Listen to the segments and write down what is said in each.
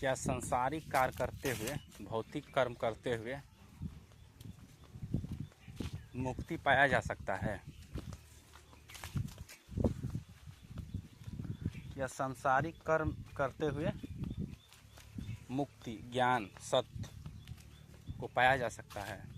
क्या सांसारिक कार्य करते हुए, भौतिक कर्म करते हुए मुक्ति पाया जा सकता है? क्या सांसारिक कर्म करते हुए मुक्ति, ज्ञान, सत्य को पाया जा सकता है?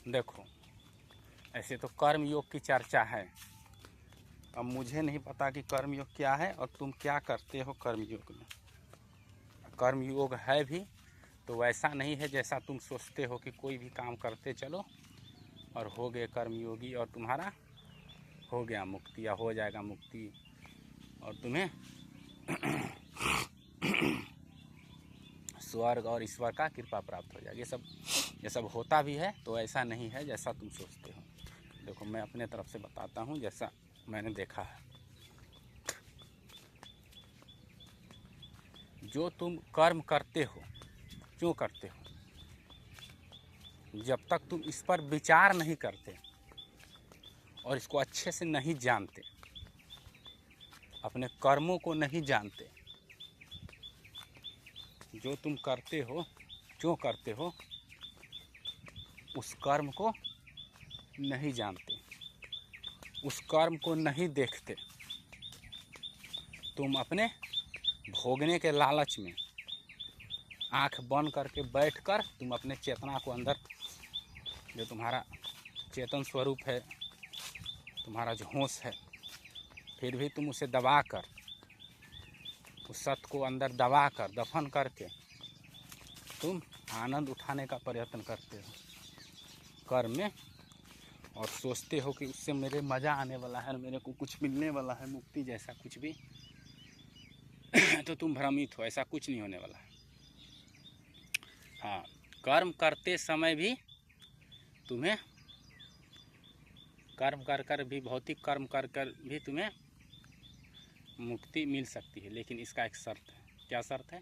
देखो, ऐसे तो कर्म योग की चर्चा है। अब मुझे नहीं पता कि कर्म योग क्या है और तुम क्या करते हो कर्म योग में। कर्म योग है भी तो वैसा नहीं है जैसा तुम सोचते हो कि कोई भी काम करते चलो और हो गए कर्मयोगी और तुम्हारा हो गया मुक्ति या हो जाएगा मुक्ति और तुम्हें स्वर्ग और ईश्वर का कृपा प्राप्त हो जाएगी। ये सब होता भी है तो ऐसा नहीं है जैसा तुम सोचते हो। देखो, मैं अपने तरफ से बताता हूँ जैसा मैंने देखा है। जो तुम कर्म करते हो, क्यों करते हो? जब तक तुम इस पर विचार नहीं करते और इसको अच्छे से नहीं जानते, अपने कर्मों को नहीं जानते, जो तुम करते हो क्यों करते हो उस कर्म को नहीं जानते, उस कर्म को नहीं देखते, तुम अपने भोगने के लालच में आंख बंद करके बैठकर तुम अपने चेतना को अंदर, जो तुम्हारा चेतन स्वरूप है, तुम्हारा जो होश है, फिर भी तुम उसे दबाकर, उस सत्य को अंदर दबाकर दफन करके तुम आनंद उठाने का प्रयत्न करते हो कर्म में और सोचते हो कि उससे मेरे मज़ा आने वाला है, मेरे को कुछ मिलने वाला है, मुक्ति जैसा कुछ भी तो तुम भ्रमित हो, ऐसा कुछ नहीं होने वाला है। हाँ, कर्म करते समय भी तुम्हें कर्म कर कर भी, भौतिक कर्म कर कर भी तुम्हें मुक्ति मिल सकती है, लेकिन इसका एक शर्त है। क्या शर्त है?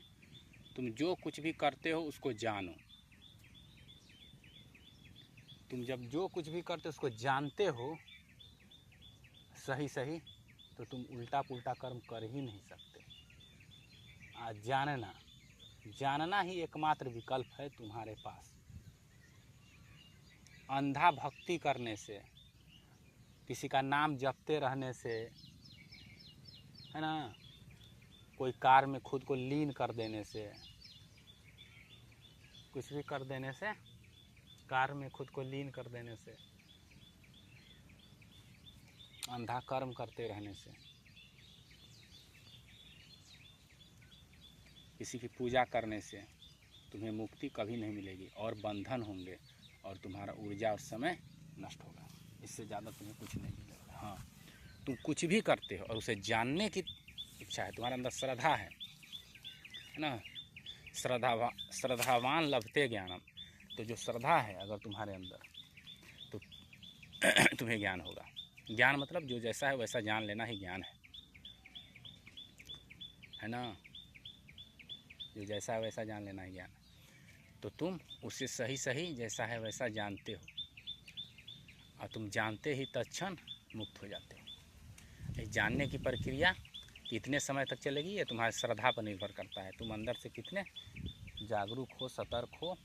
तुम जो कुछ भी करते हो उसको जानो। तुम जब जो कुछ भी करते हो उसको जानते हो सही सही, तो तुम उल्टा पुल्टा कर्म कर ही नहीं सकते। जानना ही एकमात्र विकल्प है तुम्हारे पास। अंधा भक्ति करने से, किसी का नाम जपते रहने से, है ना, कोई कार्य में खुद को लीन कर देने से, कुछ भी कर देने से, कार्य में खुद को लीन कर देने से, अंधा कर्म करते रहने से, किसी की पूजा करने से तुम्हें मुक्ति कभी नहीं मिलेगी और बंधन होंगे और तुम्हारा ऊर्जा और समय नष्ट होगा। इससे ज़्यादा तुम्हें कुछ नहीं मिलेगा। हाँ, तुम कुछ भी करते हो और उसे जानने की इच्छा है, तुम्हारे अंदर श्रद्धा है ना, श्रद्धावान लभते ज्ञानम। तो जो श्रद्धा है अगर तुम्हारे अंदर, तो तुम्हें ज्ञान होगा। ज्ञान मतलब जो जैसा है वैसा जान लेना ही ज्ञान है ना, जो जैसा है वैसा जान लेना ही ज्ञान। तो तुम उसे सही सही जैसा है वैसा जानते हो और तुम जानते ही तत्क्षण मुक्त हो जाते हो। इस जानने की प्रक्रिया कितने समय तक चलेगी ये तुम्हारी श्रद्धा पर निर्भर करता है। तुम अंदर से कितने जागरूक हो, सतर्क हो,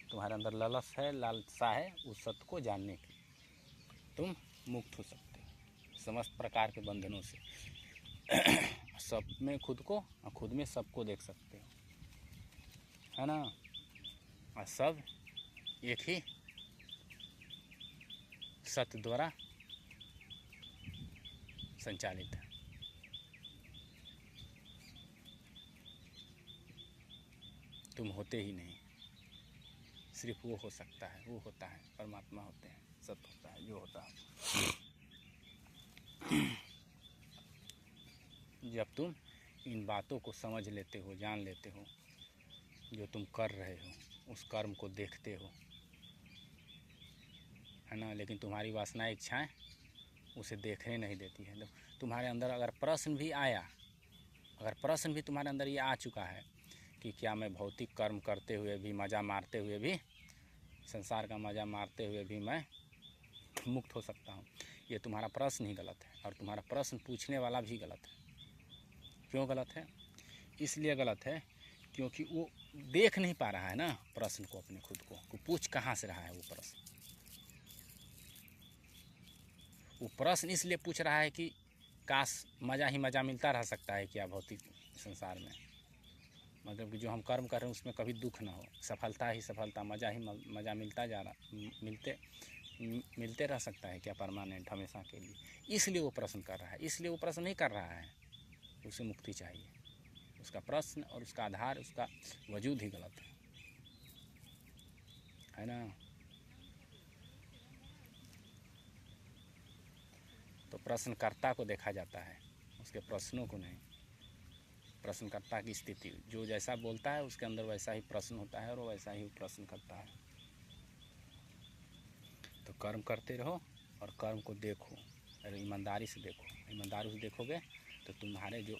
तुम्हारे अंदर लालसा है उस सत्य को जानने की, तुम मुक्त हो सकते हो समस्त प्रकार के बंधनों से। सब में खुद को और खुद में सबको देख सकते हो, है ना, और सब एक ही सत्य द्वारा संचालित है। तुम होते ही नहीं, सिर्फ वो हो सकता है, वो होता है, परमात्मा होते हैं, सत्य होता है जो होता है। जब तुम इन बातों को समझ लेते हो, जान लेते हो, जो तुम कर रहे हो उस कर्म को देखते हो, है ना, लेकिन तुम्हारी वासनाएं, इच्छाएं उसे देखने नहीं देती है। तुम्हारे अंदर अगर प्रश्न भी आया, अगर प्रश्न भी तुम्हारे अंदर ये आ चुका है कि क्या मैं भौतिक कर्म करते हुए भी, मज़ा मारते हुए भी, संसार का मज़ा मारते हुए भी मैं मुक्त हो सकता हूँ। ये तुम्हारा प्रश्न ही गलत है, और तुम्हारा प्रश्न पूछने वाला भी गलत है। क्यों गलत है? इसलिए गलत है क्योंकि वो देख नहीं पा रहा है ना प्रश्न को, अपने खुद को पूछ कहाँ से रहा है वो प्रश्न। वो प्रश्न इसलिए पूछ रहा है कि काश मज़ा ही मज़ा मिलता रह सकता है क्या भौतिक संसार में, मतलब कि जो हम कर्म कर रहे हैं उसमें कभी दुख ना हो, सफलता ही सफलता, मज़ा ही मज़ा मिलता जा रहा, मिलते रह सकता है क्या परमानेंट, हमेशा के लिए। इसलिए वो प्रश्न कर रहा है, इसलिए वो प्रश्न नहीं कर रहा है। उसे मुक्ति चाहिए। उसका प्रश्न और उसका आधार, उसका वजूद ही गलत है ना। तो प्रश्नकर्ता को देखा जाता है, उसके प्रश्नों को नहीं। प्रश्नकर्ता की स्थिति, जो जैसा बोलता है उसके अंदर वैसा ही प्रश्न होता है और वो वैसा ही प्रश्न करता है। तो कर्म करते रहो और कर्म को देखो, और ईमानदारी से देखो। ईमानदारी से देखोगे तो तुम्हारे जो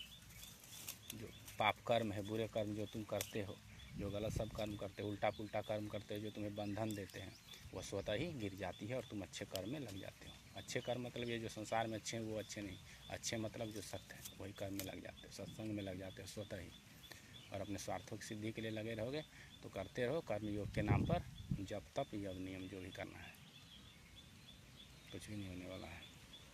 पाप कर्म है, बुरे कर्म जो तुम करते हो, जो गलत सब कर्म करते हो, उल्टा पुल्टा कर्म करते हो, जो तुम्हें बंधन देते हैं, वह स्वतः ही गिर जाती है और तुम अच्छे कर्म में लग जाते हो। अच्छे कर्म मतलब ये जो संसार में अच्छे हैं वो अच्छे नहीं, अच्छे मतलब जो सत्य है वही कर्म में लग जाते हो, सत्संग में लग जाते हो स्वतः ही। और अपने स्वार्थों की सिद्धि के लिए लगे रहोगे तो करते रहो कर्मयोग के नाम पर, जब तप यज्ञ नियम जो भी करना है, कुछ भी नहीं होने वाला है।